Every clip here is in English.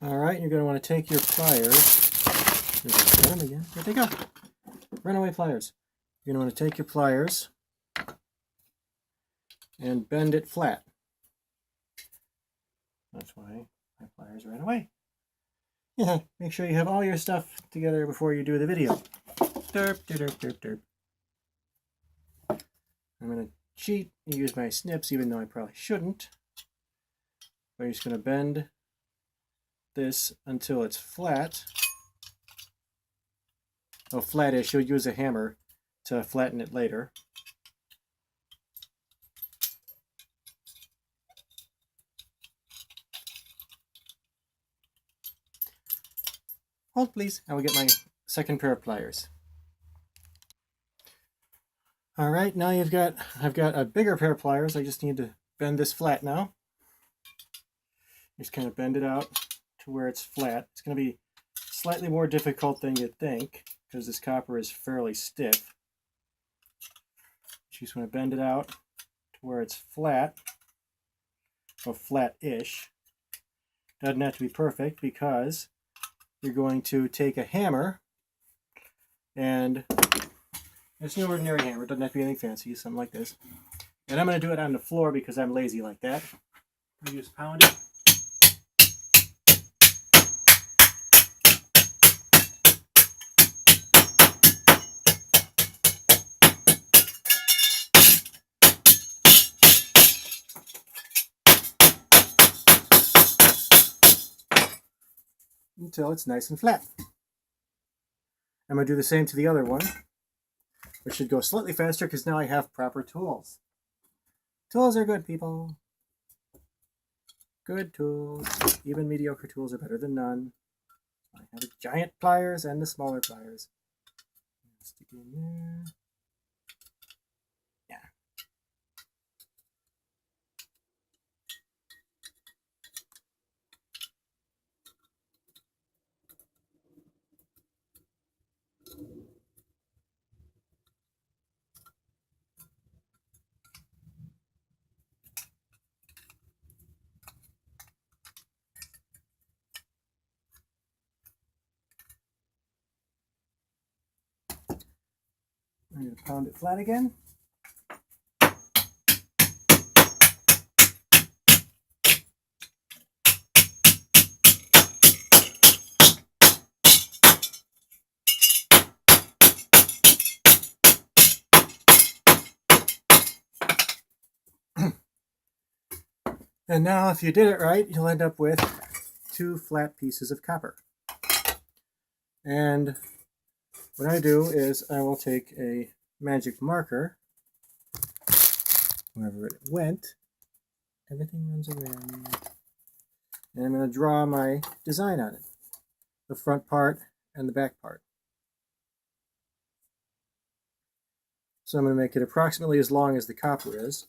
All right, you're going to want to take your pliers. Get them again. There they go. Runaway pliers. You're going to want to take your pliers and bend it flat. That's why my pliers ran away. Yeah, make sure you have all your stuff together before you do the video. Derp, derp, derp, derp. I'm going to cheat and use my snips, even though I probably shouldn't. But I'm just going to bend this until it's flat. Oh, flattish. You'll use a hammer to flatten it later. Hold, please. I will get my second pair of pliers. All right, now I've got a bigger pair of pliers. I just need to bend this flat now. Just kind of bend it out to where it's flat. It's going to be slightly more difficult than you'd think because this copper is fairly stiff. You just want to bend it out to where it's flat, or flat-ish. Doesn't have to be perfect because you're going to take a hammer, and it's an ordinary hammer. It doesn't have to be anything fancy, something like this. And I'm going to do it on the floor because I'm lazy like that. You just pound it. Until it's nice and flat. I'm going to do the same to the other one, which should go slightly faster because now I have proper tools. Tools are good, people. Good tools. Even mediocre tools are better than none. I have the giant pliers and the smaller pliers. Stick it in there. Yeah. I'm going to pound it flat again. And now if you did it right, you'll end up with 2 flat pieces of copper. And what I do is I will take a magic marker, wherever it went, everything runs around, and I'm going to draw my design on it, the front part and the back part. So I'm going to make it approximately as long as the copper is.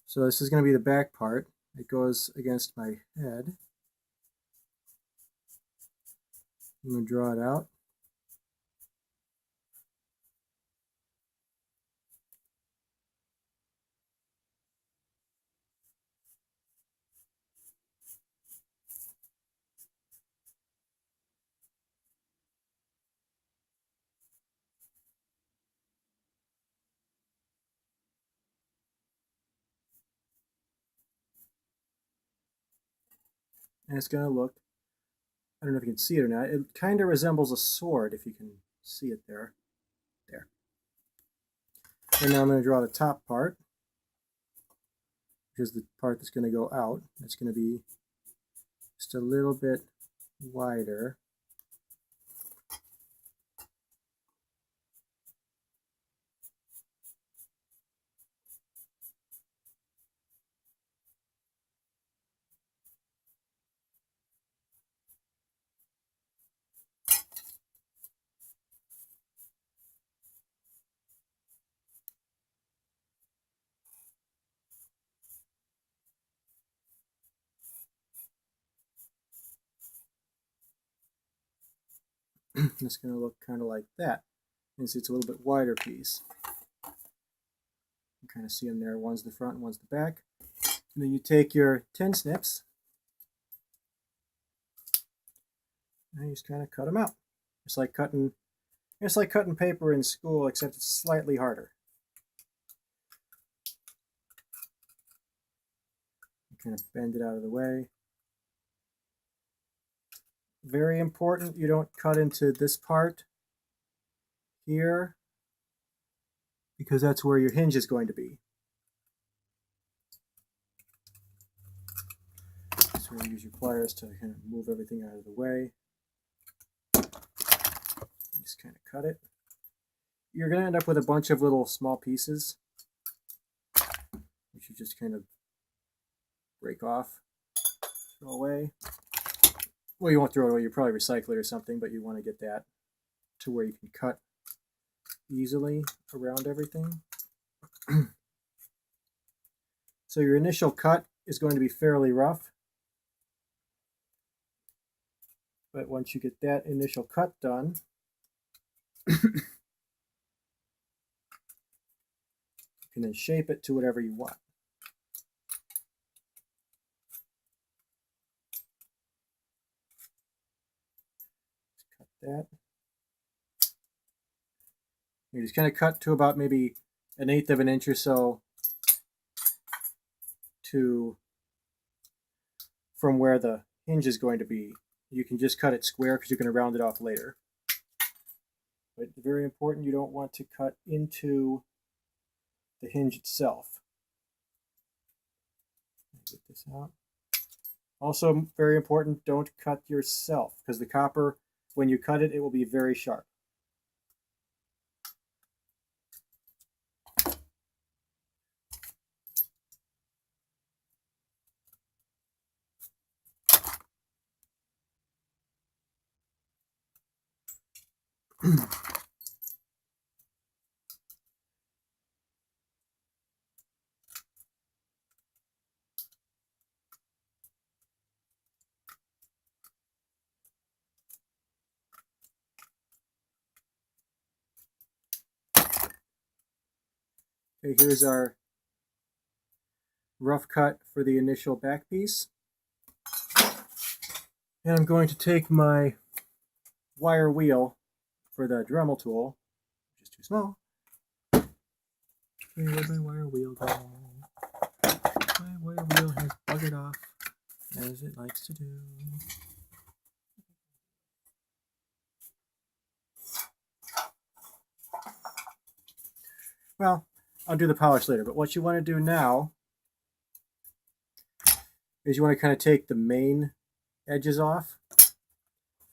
So this is going to be the back part. It goes against my head. I'm going to draw it out. And it's going to look, I don't know if you can see it or not, it kind of resembles a sword if you can see it there. There. And now I'm going to draw the top part, which is the part that's going to go out. It's going to be just a little bit wider. It's going to look kind of like that. You see it's a little bit wider piece. You kind of see them there. One's the front, one's the back. And then you take your tin snips And you just kind of cut them out. It's like cutting paper in school, except it's slightly harder. You kind of bend it out of the way. Very important, you don't cut into this part here, because that's where your hinge is going to be. So you use your pliers to kind of move everything out of the way. Just kind of cut it. You're going to end up with a bunch of little small pieces, which you just kind of break off, throw away. Well, you won't throw it away, you probably recycle it or something, but you want to get that to where you can cut easily around everything. So your initial cut is going to be fairly rough, but once you get that initial cut done, you can then shape it to whatever you want. Cut that. You just kind of cut to about maybe 1/8 of an inch or so from where the hinge is going to be. You can just cut it square because you're going to round it off later. But very important, you don't want to cut into the hinge itself. Get this out. Also very important, don't cut yourself, because the copper, when you cut it, it will be very sharp. Okay, here's our rough cut for the initial back piece. And I'm going to take my wire wheel for the Dremel tool, which is too small. Okay, where'd my wire wheel go? My wire wheel has buggered off, as it likes to do. Well, I'll do the polish later, but what you want to do now is you want to kind of take the main edges off.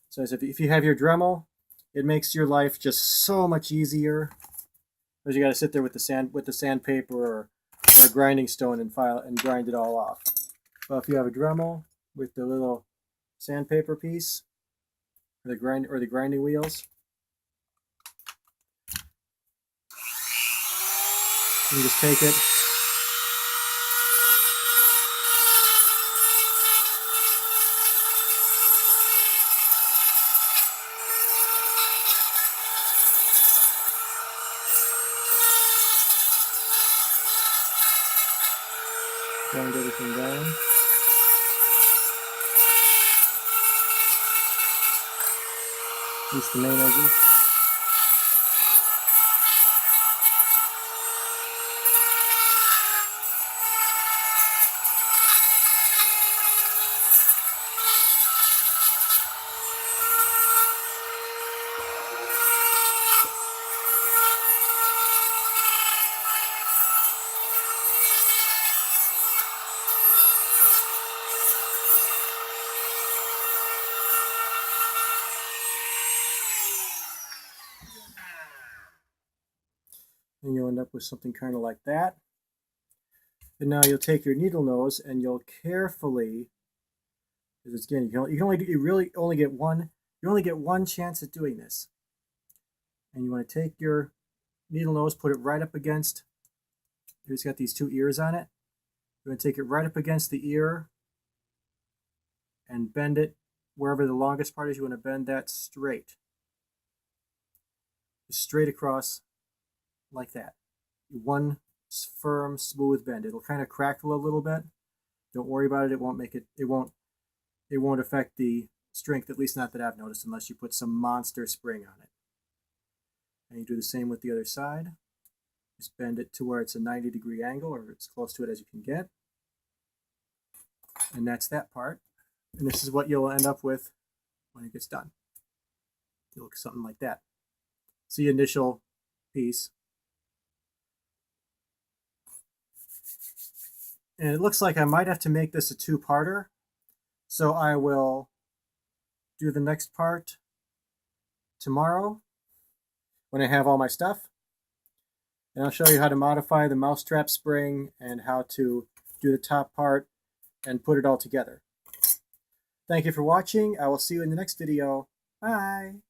So as if you have your Dremel, it makes your life just so much easier, because you got to sit there with the sandpaper or a grinding stone and grind it all off. Well, if you have a Dremel with the little sandpaper piece, or the grinding wheels, you just take it, grind everything down. Just the main edges. And you'll end up with something kind of like that. And now you'll take your needle nose and you'll carefully, because again, you really only get one chance at doing this. And you want to take your needle nose, put it right up against, it's got these two ears on it. You want to take it right up against the ear and bend it wherever the longest part is. You want to bend that straight. Just straight across like that. One firm, smooth bend. It'll kind of crackle a little bit. Don't worry about it. It won't affect the strength, at least not that I've noticed, unless you put some monster spring on it. And you do the same with the other side. Just bend it to where it's a 90-degree angle, or as close to it as you can get. And that's that part. And this is what you'll end up with when it gets done. You'll look something like that. It's the initial piece. And it looks like I might have to make this a two-parter. So I will do the next part tomorrow when I have all my stuff. And I'll show you how to modify the mousetrap spring and how to do the top part and put it all together. Thank you for watching. I will see you in the next video. Bye.